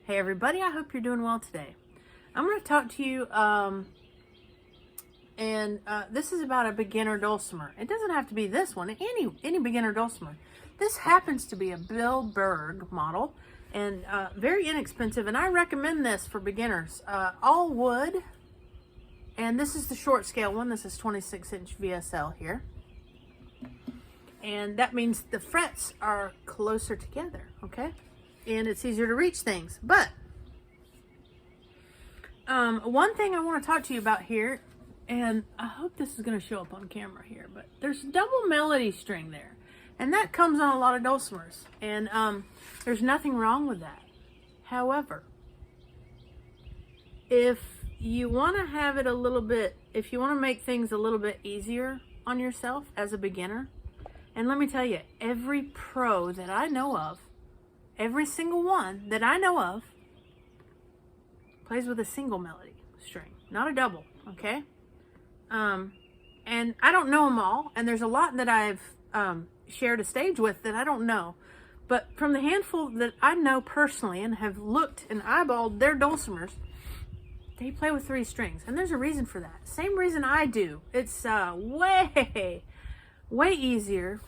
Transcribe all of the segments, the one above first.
Hey everybody, I hope you're doing well today. I'm going to talk to you, this is about a beginner dulcimer. It doesn't have to be this one, any beginner dulcimer. This happens to be a Bill Berg model and very inexpensive, and I recommend this for beginners. All wood, and this is the short scale one. This is 26-inch VSL here. And that means the frets are closer together, okay? And it's easier to reach things. But one thing I want to talk to you about here, and I hope this is going to show up on camera here, but there's double melody string there. And that comes on a lot of dulcimers. And there's nothing wrong with that. However, if you want to have it a little bit, if you want to make things a little bit easier on yourself as a beginner, and let me tell you, every pro that I know of, every single one that I know of plays with a single melody string, not a double, okay? And I don't know them all, and there's a lot that I've shared a stage with that I don't know. But from the handful that I know personally and have looked and eyeballed their dulcimers, they play with 3 strings, and there's a reason for that. Same reason I do. It's way easier.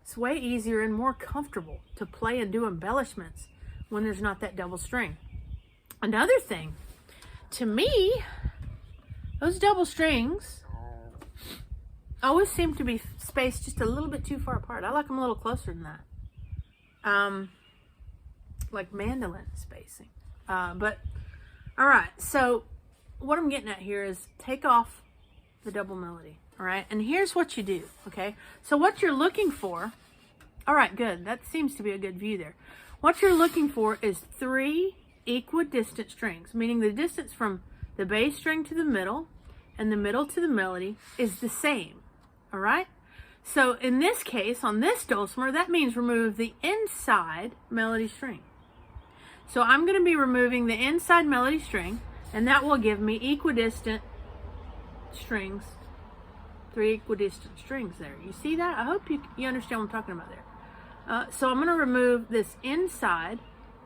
It's way easier and more comfortable to play and do embellishments when there's not that double string. Another thing, to me, those double strings always seem to be spaced just a little bit too far apart. I like them a little closer than that. Like mandolin spacing. But, all right, so what I'm getting at here is take off the double melody. All right, and here's what you do, okay? So what you're looking for, all right, good. That seems to be a good view there. What you're looking for is 3 equidistant strings, meaning the distance from the bass string to the middle and the middle to the melody is the same, all right? So in this case, on this dulcimer, that means remove the inside melody string. So I'm going to be removing the inside melody string, and that will give me equidistant strings, 3 equidistant strings there. You see that? I hope you understand what I'm talking about there. So I'm going to remove this inside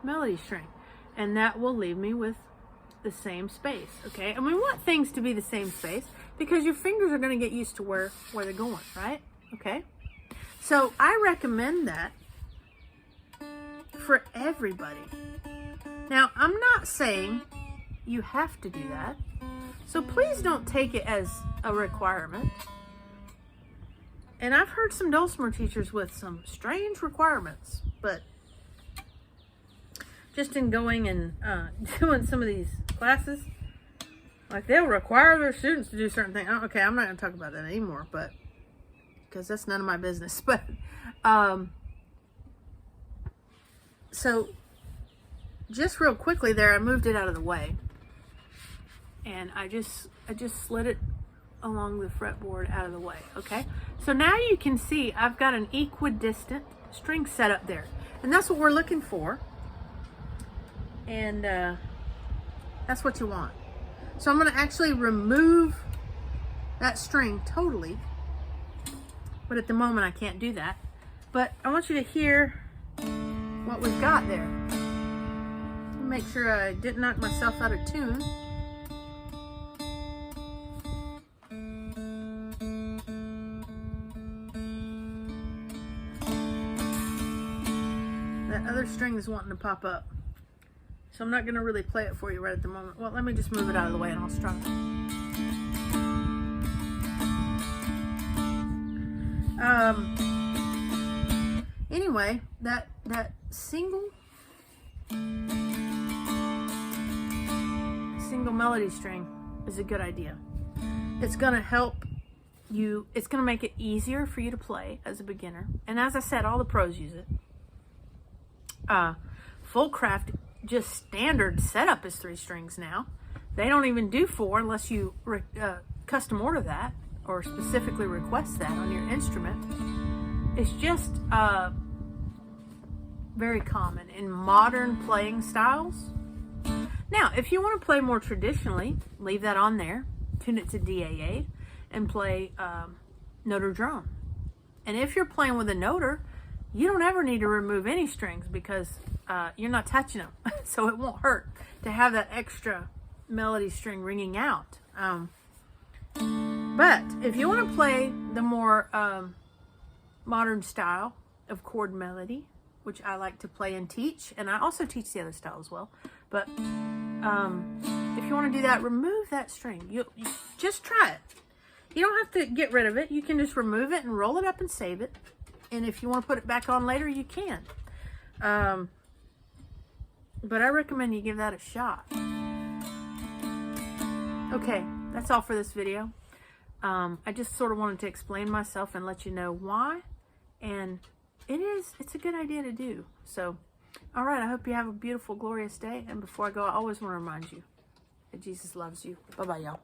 melody string, and that will leave me with the same space, okay? And we want things to be the same space because your fingers are going to get used to where they're going, right? Okay? So I recommend that for everybody. Now, I'm not saying you have to do that, so please don't take it as a requirement. And I've heard some dulcimer teachers with some strange requirements, but just in going and doing some of these classes, like they'll require their students to do certain things. Okay, I'm not going to talk about that anymore, but because that's none of my business. But so just real quickly there, I moved it out of the way. And I just slid it along the fretboard out of the way, okay? So now you can see I've got an equidistant string set up there. And that's what we're looking for. And that's what you want. So I'm going to actually remove that string totally. But at the moment I can't do that. But I want you to hear what we've got there. Make sure I didn't knock myself out of tune. That other string is wanting to pop up. So I'm not going to really play it for you right at the moment. Well, let me just move it out of the way and I'll strum it. Anyway, that single melody string is a good idea. It's going to help you, it's going to make it easier for you to play as a beginner. And as I said, all the pros use it. Folkcraft just standard setup is 3 strings now. They don't even do 4 unless you custom order that or specifically request that on your instrument. It's just very common in modern playing styles. Now, if you want to play more traditionally, leave that on there, tune it to DAA, and play note or drone. And if you're playing with a noter, you don't ever need to remove any strings because you're not touching them. So it won't hurt to have that extra melody string ringing out. But if you want to play the more modern style of chord melody, which I like to play and teach, and I also teach the other style as well. But if you want to do that, remove that string. You just try it. You don't have to get rid of it. You can just remove it and roll it up and save it. And if you want to put it back on later, you can. But I recommend you give that a shot. Okay, that's all for this video. I just sort of wanted to explain myself and let you know why. And it's a good idea to do. So, all right, I hope you have a beautiful, glorious day. And before I go, I always want to remind you that Jesus loves you. Bye-bye, y'all.